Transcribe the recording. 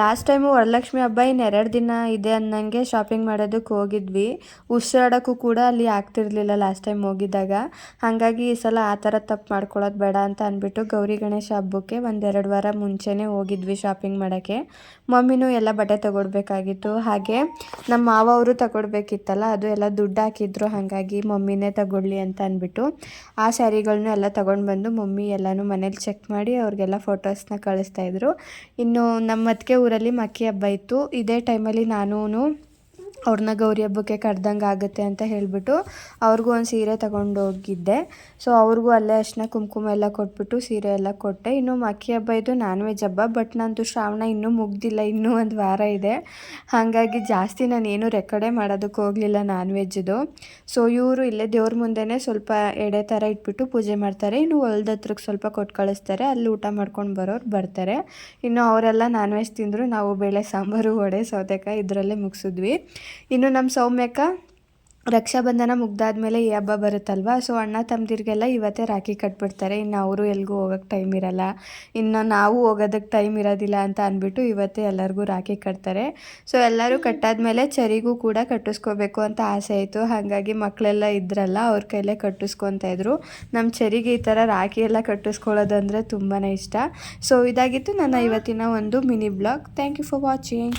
Last time Varalakshmi ಹಬ್ಬ ಇನ್ನು 2 ದಿನ ಇದೆ ಅನ್ನಂಗೆ ಶಾಪಿಂಗ್ ಮಾಡೋದಕ್ಕೆ ಹೋಗಿದ್ವಿ. ಉಸಿರಾಡೋಕ್ಕೂ ಕೂಡ ಅಲ್ಲಿ ಆಗ್ತಿರ್ಲಿಲ್ಲ ಲಾಸ್ಟ್ ಟೈಮ್ ಹೋಗಿದ್ದಾಗ. ಹಾಗಾಗಿ ಈ ಸಲ ಆ ಥರ ತಪ್ಪು ಮಾಡ್ಕೊಳ್ಳೋದು ಬೇಡ ಅಂತ ಅಂದ್ಬಿಟ್ಟು ಗೌರಿ ಗಣೇಶ ಹಬ್ಬಕ್ಕೆ 1-2 ವಾರ ಮುಂಚೆನೇ ಹೋಗಿದ್ವಿ ಶಾಪಿಂಗ್ ಮಾಡೋಕ್ಕೆ. ಮಮ್ಮಿನೂ ಎಲ್ಲ ಬಟ್ಟೆ ತೊಗೊಳ್ಬೇಕಾಗಿತ್ತು. ಹಾಗೆ ನಮ್ಮ ಮಾವ ಅವರು ತಗೊಳ್ಬೇಕಿತ್ತಲ್ಲ, ಅದು ಎಲ್ಲ ದುಡ್ಡು ಹಾಕಿದ್ರು. ಹಾಗಾಗಿ ಮಮ್ಮಿನೇ ತಗೊಳ್ಳಿ ಅಂತ ಅಂದ್ಬಿಟ್ಟು ಆ ಸ್ಯಾರಿಗಳನ್ನೂ ಎಲ್ಲ ತೊಗೊಂಡು ಬಂದು ಮಮ್ಮಿ ಎಲ್ಲನೂ ಮನೇಲಿ ಚೆಕ್ ಮಾಡಿ ಅವ್ರಿಗೆಲ್ಲ ಫೋಟೋಸ್ನ ಕಳಿಸ್ತಾಯಿದ್ರು. ಇನ್ನು ನಮ್ಮ ಅತ್ತಿಗೆ ಊರಲ್ಲಿ ಮಕ್ಕಿ ಹಬ್ಬ ಇತ್ತು. ಇದೇ ಟೈಮಲ್ಲಿ ನಾನು ಅವ್ರನ್ನ ಗೌರಿ ಹಬ್ಬಕ್ಕೆ ಕರೆದಂಗೆ ಆಗುತ್ತೆ ಅಂತ ಹೇಳಿಬಿಟ್ಟು ಅವ್ರಿಗೂ ಒಂದು ಸೀರೆ ತಗೊಂಡು ಹೋಗಿದ್ದೆ. ಸೊ ಅವ್ರಿಗೂ ಅಲ್ಲೇ ಅರಿಶಿನ ಕುಂಕುಮ ಎಲ್ಲ ಕೊಟ್ಬಿಟ್ಟು ಸೀರೆ ಎಲ್ಲ ಕೊಟ್ಟೆ. ಇನ್ನು ಮಕ್ಕಿ ಹಬ್ಬ ಇದು ನಾನ್ ವೆಜ್ ಹಬ್ಬ, ಬಟ್ ನಂದು ಶ್ರಾವಣ ಇನ್ನೂ ಮುಗ್ದಿಲ್ಲ, ಇನ್ನೂ 1 ವಾರ ಇದೆ. ಹಾಗಾಗಿ ಜಾಸ್ತಿ ನಾನೇನು ರೆಕಾರ್ಡೇ ಮಾಡೋದಕ್ಕೆ ಹೋಗಲಿಲ್ಲ ನಾನ್ ವೆಜ್ದು. ಸೊ ಇವರು ಇಲ್ಲೇ ದೇವ್ರ ಮುಂದೆನೇ ಸ್ವಲ್ಪ ಎಡೆ ಥರ ಇಟ್ಬಿಟ್ಟು ಪೂಜೆ ಮಾಡ್ತಾರೆ. ಇನ್ನು ಹೊಲ್ದ ಹತ್ರಕ್ಕೆ ಸ್ವಲ್ಪ ಕೊಟ್ಟು ಕಳಿಸ್ತಾರೆ, ಅಲ್ಲಿ ಊಟ ಮಾಡ್ಕೊಂಡು ಬರೋರು ಬರ್ತಾರೆ. ಇನ್ನು ಅವರೆಲ್ಲ ನಾನ್ ವೆಜ್ ತಿಂದರು, ನಾವು ಬೇಳೆ ಸಾಂಬಾರು ವಡೆ ಸೌತೆಕಾಯಿ ಇದರಲ್ಲೇ ಮುಗಿಸಿದ್ವಿ. ಇನ್ನು ನಮ್ಮ ಸೌಮ್ಯಕ್ಕ ರಕ್ಷಾಬಂಧನ ಮುಗ್ದಾದ್ಮೇಲೆ ಈ ಹಬ್ಬ ಬರುತ್ತಲ್ವ, ಸೊ ಅಣ್ಣ ತಮ್ಮದಿರಿಗೆಲ್ಲ ಇವತ್ತೇ ರಾಖಿ ಕಟ್ಬಿಡ್ತಾರೆ. ಇನ್ನು ಅವರು ಎಲ್ಗೂ ಹೋಗೋಕ್ಕೆ ಟೈಮ್ ಇರಲ್ಲ, ಇನ್ನು ನಾವು ಹೋಗೋದಕ್ಕೆ ಟೈಮ್ ಇರೋದಿಲ್ಲ ಅಂತ ಅಂದ್ಬಿಟ್ಟು ಇವತ್ತೇ ಎಲ್ಲರಿಗೂ ರಾಖಿ ಕಟ್ತಾರೆ. ಸೊ ಎಲ್ಲರೂ ಕಟ್ಟಾದ್ಮೇಲೆ ಚರಿಗೂ ಕೂಡ ಕಟ್ಟಿಸ್ಕೋಬೇಕು ಅಂತ ಆಸೆ ಆಯಿತು. ಹಾಗಾಗಿ ಮಕ್ಕಳೆಲ್ಲ ಇದ್ರಲ್ಲ, ಅವ್ರ ಕೈಲೇ ಕಟ್ಟಿಸ್ಕೊತಾ ಇದ್ರು. ನಮ್ಮ ಚರಿಗೆ ಈ ಥರ ರಾಖಿ ಎಲ್ಲ ಕಟ್ಟಿಸ್ಕೊಳ್ಳೋದಂದರೆ ತುಂಬಾ ಇಷ್ಟ. ಸೊ ಇದಾಗಿತ್ತು ನನ್ನ ಇವತ್ತಿನ ಒಂದು mini blog. Thank you for watching.